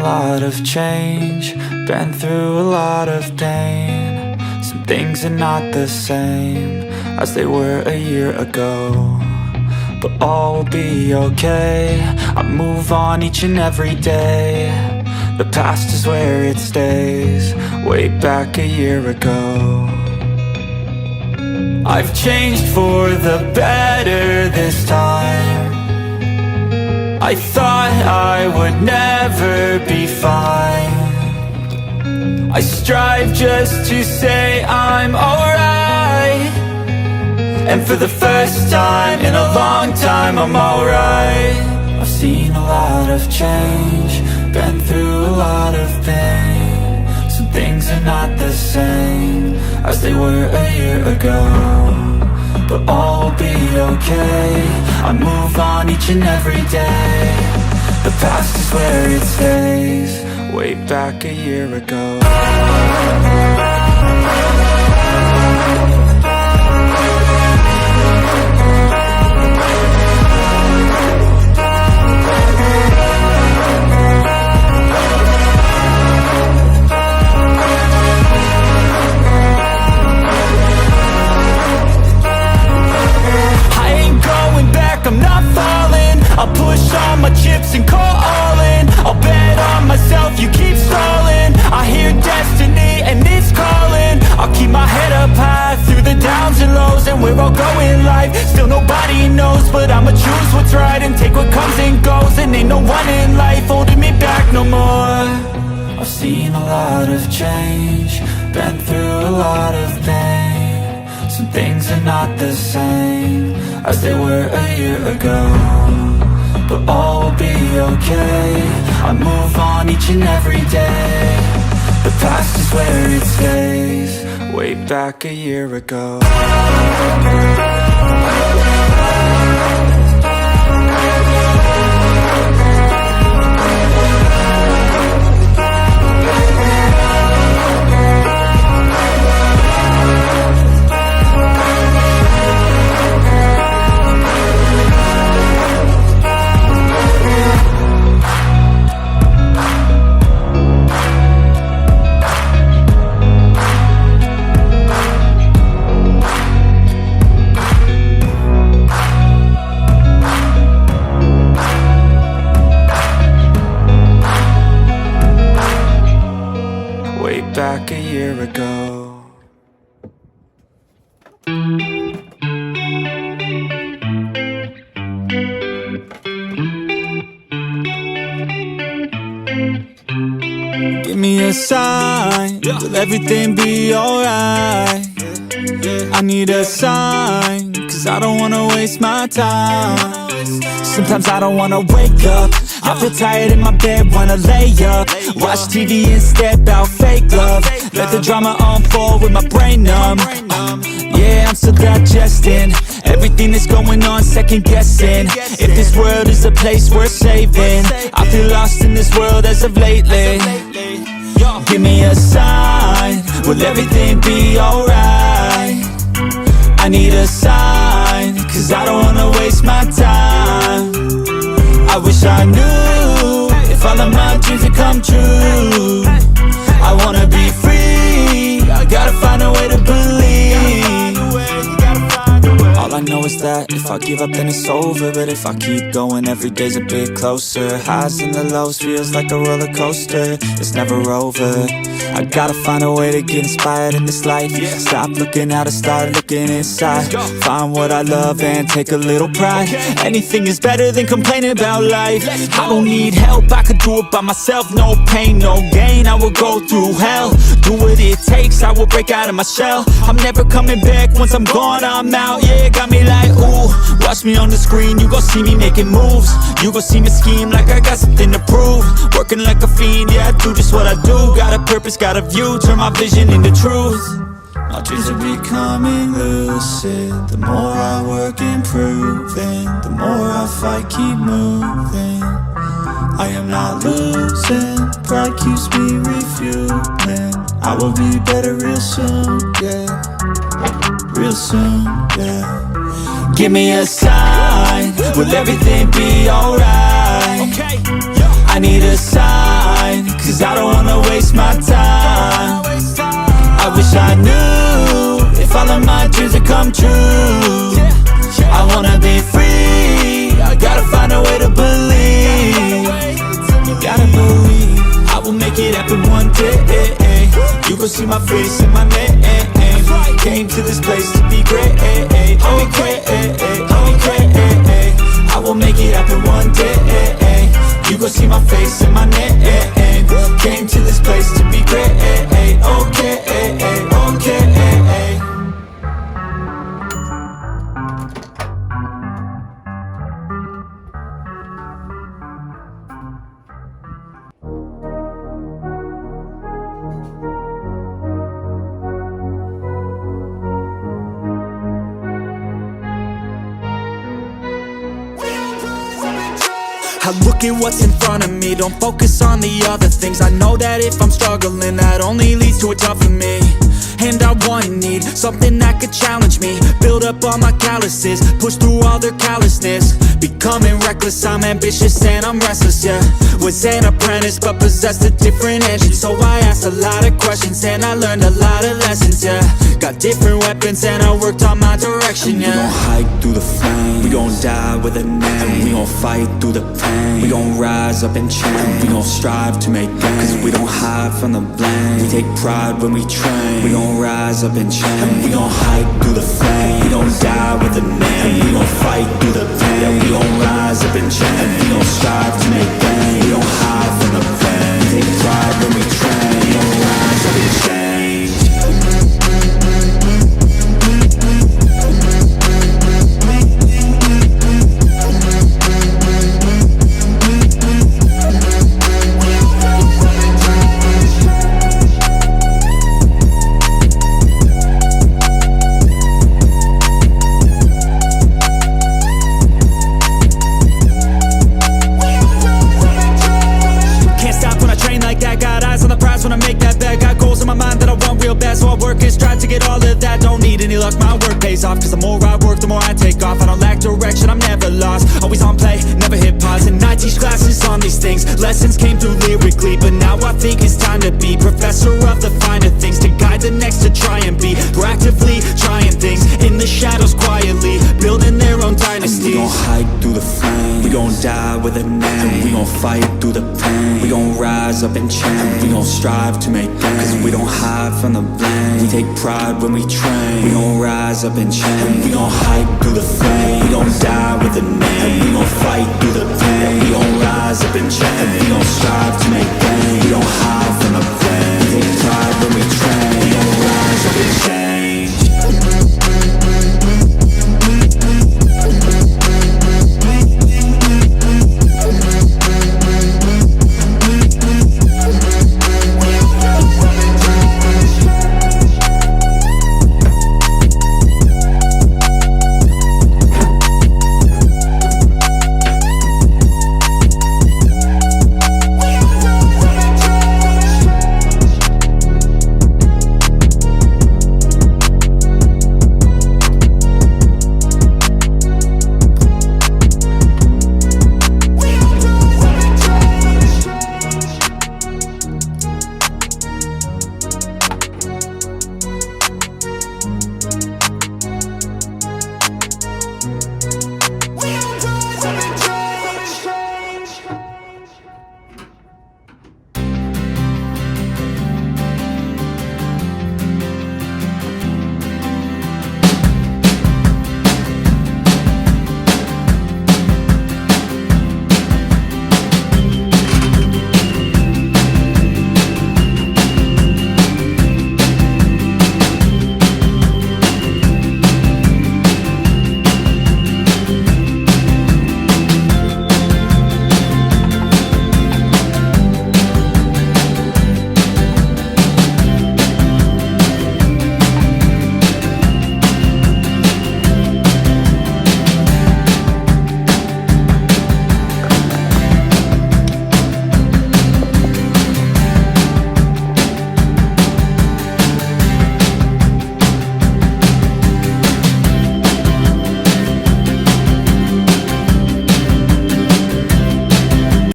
lot of change, been through a lot of pain. Some things are not the same as they were a year ago, but all will be okay. I move on each and every day. The past is where it stays, way back a year ago. I've changed for the better this time. I thought I would never be fine. I strive just to say I'm alright, and for the first time in a long time I'm alright. I've seen a lot of change, been through a lot of pain. Some things are not the same as they were a year ago, but all will be okay. I move on each and every day. The past is where it stays, way back a year ago. I'm not falling, I'll push all my chips and call all in. I'll bet on myself, you keep stalling. I hear destiny and it's calling. I'll keep my head up high through the downs and lows, and we're all going life. Still nobody knows, but I'ma choose what's right and take what comes and goes. And ain't no one in life holding me back no more. I've seen a lot of change, been through a lot of pain. Some things are not the same as they were a year ago, but all will be okay. I move on each and every day. The past is where it stays, way back a year ago. Back a year ago. Give me a sign, will everything be alright? I need a sign, cause I don't wanna waste my time. Sometimes I don't wanna wake up, I feel tired in my bed, wanna lay up. Watch TV instead, about fake love. Let the drama unfold with my brain numb. Yeah, I'm still digesting everything that's going on, second guessing if this world is a place worth saving. I feel lost in this world as of lately. Give me a sign, will everything be alright? I need a sign, cause I don't wanna waste my time. I wish I knew if all of my dreams would come true. I wanna be free, I gotta find a way to believe. All I know is that if I give up then it's over, but if I keep going every day's a bit closer. Highs and the lows feels like a roller coaster, it's never over. I gotta find a way to get inspired in this life. Stop looking out and start looking inside. Find what I love and take a little pride. Anything is better than complaining about life. I don't need help, I could do it by myself. No pain, no gain, I will go through hell. Do what it takes, I will break out of my shell. I'm never coming back, once I'm gone I'm out. Yeah, got me like ooh, watch me on the screen, you gon' see me making moves. You gon' see me scheme like I got something to prove. Working like a fiend, yeah I do just what I do. Got a purpose, got a view, turn my vision into truth. My dreams are becoming lucid. The more I work improving, the more I fight, keep moving. I am not losing, pride keeps me refueling. I will be better real soon, yeah. Real soon, yeah. Give me a sign, will everything be alright? I need a sign mind, cause I don't wanna waste my time. I wish I knew if all of my dreams would come true. I wanna be free, I gotta find a way to believe. You gotta believe I will make it happen one day. You gon' see my face and my name. Came to this place to be great. Okay, I will make it happen one day. You gon' see my face and my name. Came to this place to be great. Okay, okay. I look at what's in front of me, don't focus on the other things. I know that if I'm struggling, that only leads to a tougher me. And I want and need something that could challenge me, build up all my calluses, push through all their callousness. Becoming reckless, I'm ambitious and I'm restless, yeah. Was an apprentice but possessed a different engine, so I asked a lot of questions and I learned a lot of lessons, yeah. Got different weapons and I worked on my direction, yeah. We gon' hike through the flame, we gon' die with a name, and we gon' fight through the pain. We gon' rise up and change, we gon' strive to make gains, cause we don't hide from the blame. We take pride when we train, we gon' rise up and change, and we gon' hike through the flame. We gon' die with a name, and we gon' fight through the pain. Yeah, we gon' rise up and change, and we gon' strive to make gains. We don't hide from the pain, we take pride when we train. We gon' rise up and change. When I make that bet, got goals in my mind that I want real bad, so I work and strive to get all of that. Don't need any luck, my work pays off, cause the more I work, the more I take off. I don't lack direction, I'm never lost, always on play, never hit pause. And I teach classes on these things, lessons came through lyrically, but now I think it's time to be professor of the finer things, to guide the next to try and be proactively trying things in the shadows quietly, building their own dynasty. And we gon' hike through the flame, we gon' die with a name, and we gon' fight through the pain. We gon' rise up and change, we gon' strive to make gains, cause we don't hide from the blame. We take pride when we train, we gon' rise up and change, and we gon' hike through the flame. We gon' die with a name, and we gon' fight through the pain. We gon' rise up and change, and we gon' strive to make gains. We don't hide from the blame, we take pride when we train. We gon' rise up and change.